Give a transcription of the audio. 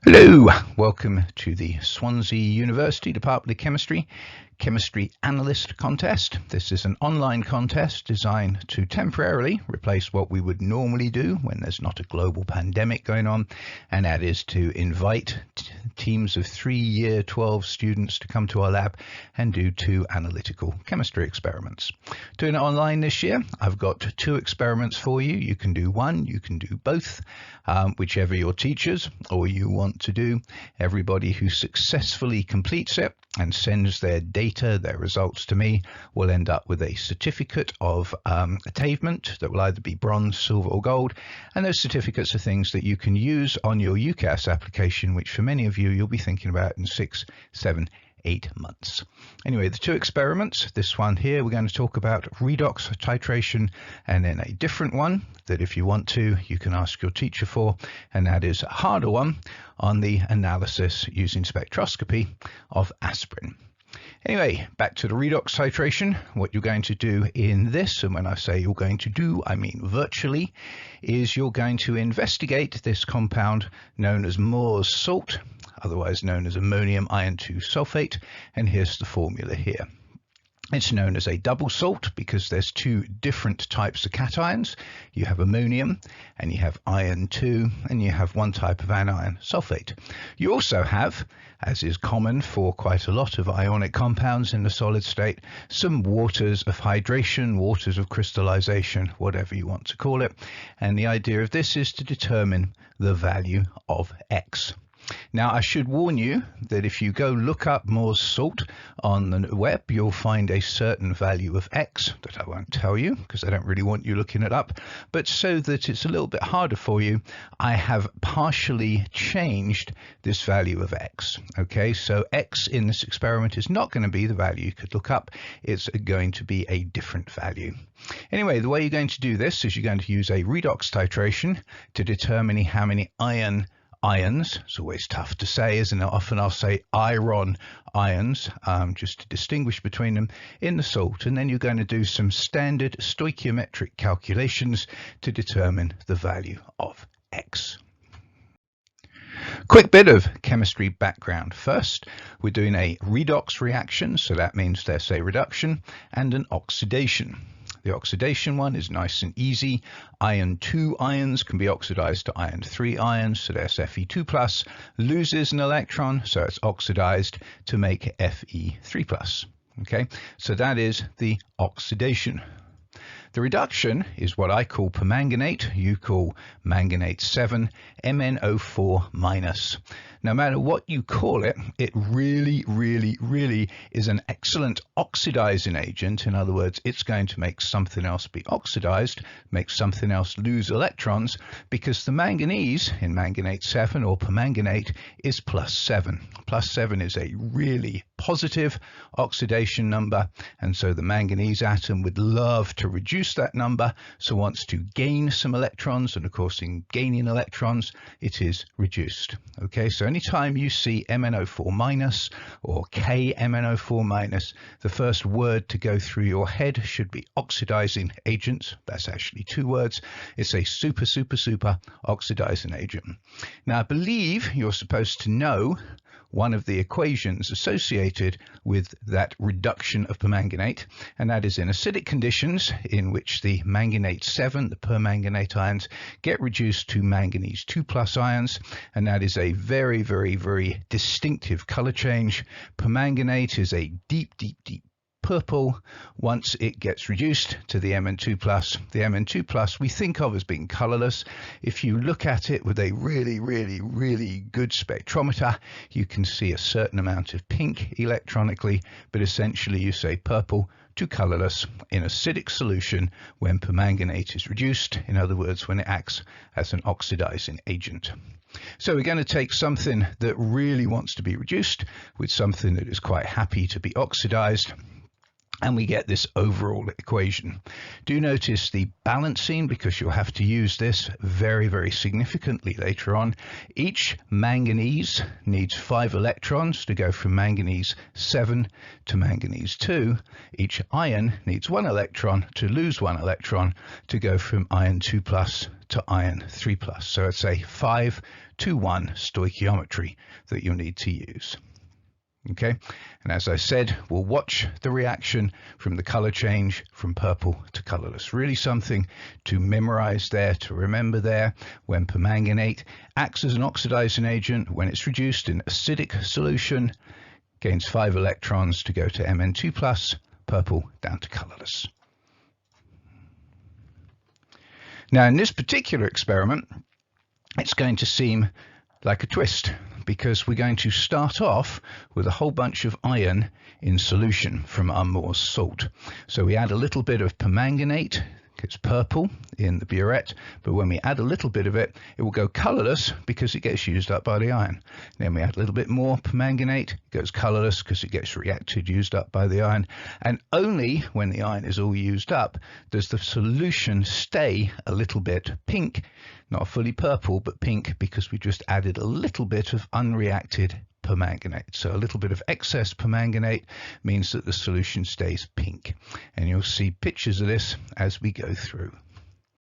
Hello, welcome to the Swansea University Department of Chemistry Analyst Contest. This is an online contest designed to temporarily replace what we would normally do when there's not a global pandemic going on, and that is to invite teams of 3 Year 12 students to come to our lab and do 2 analytical chemistry experiments. Doing it online this year, I've got 2 experiments for you. You can do one, you can do both, whichever your teachers or you want to do. Everybody who successfully completes it and sends their data, their results to me, will end up with a certificate of attainment that will either be bronze, silver or gold, and those certificates are things that you can use on your UCAS application, which for many of you you'll be thinking about in 6, 7, 8 months. Anyway, the 2 experiments, this one here we're going to talk about redox titration, and then a different one that if you want to you can ask your teacher for, and that is a harder one on the analysis using spectroscopy of aspirin. Anyway, back to the redox titration. What you're going to do in this, and when I say you're going to do, I mean virtually, is you're going to investigate this compound known as Mohr's salt, otherwise known as ammonium iron 2 sulfate, and here's the formula here. It's known as a double salt because there's 2 different types of cations. You have ammonium and you have iron 2, and you have 1 type of anion, sulfate. You also have, as is common for quite a lot of ionic compounds in the solid state, some waters of hydration, waters of crystallization, whatever you want to call it. And the idea of this is to determine the value of X. Now, I should warn you that if you go look up Mohr's salt on the web, you'll find a certain value of X that I won't tell you because I don't really want you looking it up. But so that it's a little bit harder for you, I have partially changed this value of X. Okay, so X in this experiment is not going to be the value you could look up. It's going to be a different value. Anyway, the way you're going to do this is you're going to use a redox titration to determine how many ions, it's always tough to say, isn't it? Often I'll say iron ions, just to distinguish between them, in the salt, and then you're going to do some standard stoichiometric calculations to determine the value of X. Quick bit of chemistry background. First, we're doing a redox reaction, so that means there's a reduction and an oxidation. The oxidation one is nice and easy. Iron 2 ions can be oxidized to iron 3 ions, so there's Fe2+, loses an electron, so it's oxidized to make Fe3+. Okay, so that is the oxidation. The reduction is what I call permanganate, you call manganate 7, MnO4-. No matter what you call it, it really is an excellent oxidizing agent. In other words, it's going to make something else be oxidized, make something else lose electrons, because the manganese in manganate 7 or permanganate is +7. +7 is a really positive oxidation number, and so the manganese atom would love to reduce that number, so wants to gain some electrons, and of course in gaining electrons it is reduced. Okay, so anytime you see MnO4- or KMnO4-, the first word to go through your head should be oxidizing agent. That's actually 2 words. It's a super oxidizing agent. Now I believe you're supposed to know one of the equations associated with that reduction of permanganate, and that is in acidic conditions in which the manganate 7, the permanganate ions, get reduced to manganese 2+ ions, and that is a very distinctive color change. Permanganate is a deep purple once it gets reduced to the Mn2+. The Mn2+ we think of as being colorless. If you look at it with a really good spectrometer, you can see a certain amount of pink electronically, but essentially you say purple to colorless in acidic solution when permanganate is reduced, in other words when it acts as an oxidizing agent. So we're going to take something that really wants to be reduced with something that is quite happy to be oxidized. and we get this overall equation. Do notice the balancing, because you'll have to use this very, very significantly later on. Each manganese needs 5 electrons to go from manganese 7 to manganese 2. Each iron needs 1 electron to lose 1 electron to go from iron 2 plus to iron 3 plus. So it's a 5 to 1 stoichiometry that you'll need to use. Okay, and as I said, we'll watch the reaction from the color change from purple to colorless. Really something to memorize there, to remember there. When permanganate acts as an oxidizing agent, when it's reduced in acidic solution, gains 5 electrons to go to Mn2 plus, purple down to colorless. Now in this particular experiment, it's going to seem like a twist, because we're going to start off with a whole bunch of iron in solution from our Mohr's salt. So we add a little bit of permanganate, it's purple in the burette, but when we add a little bit of it, it will go colorless because it gets used up by the iron. Then we add a little bit more permanganate, it goes colorless because it gets reacted, used up by the iron. And only when the iron is all used up does the solution stay a little bit pink, not fully purple, but pink, because we just added a little bit of unreacted permanganate. So a little bit of excess permanganate means that the solution stays pink. And you'll see pictures of this as we go through.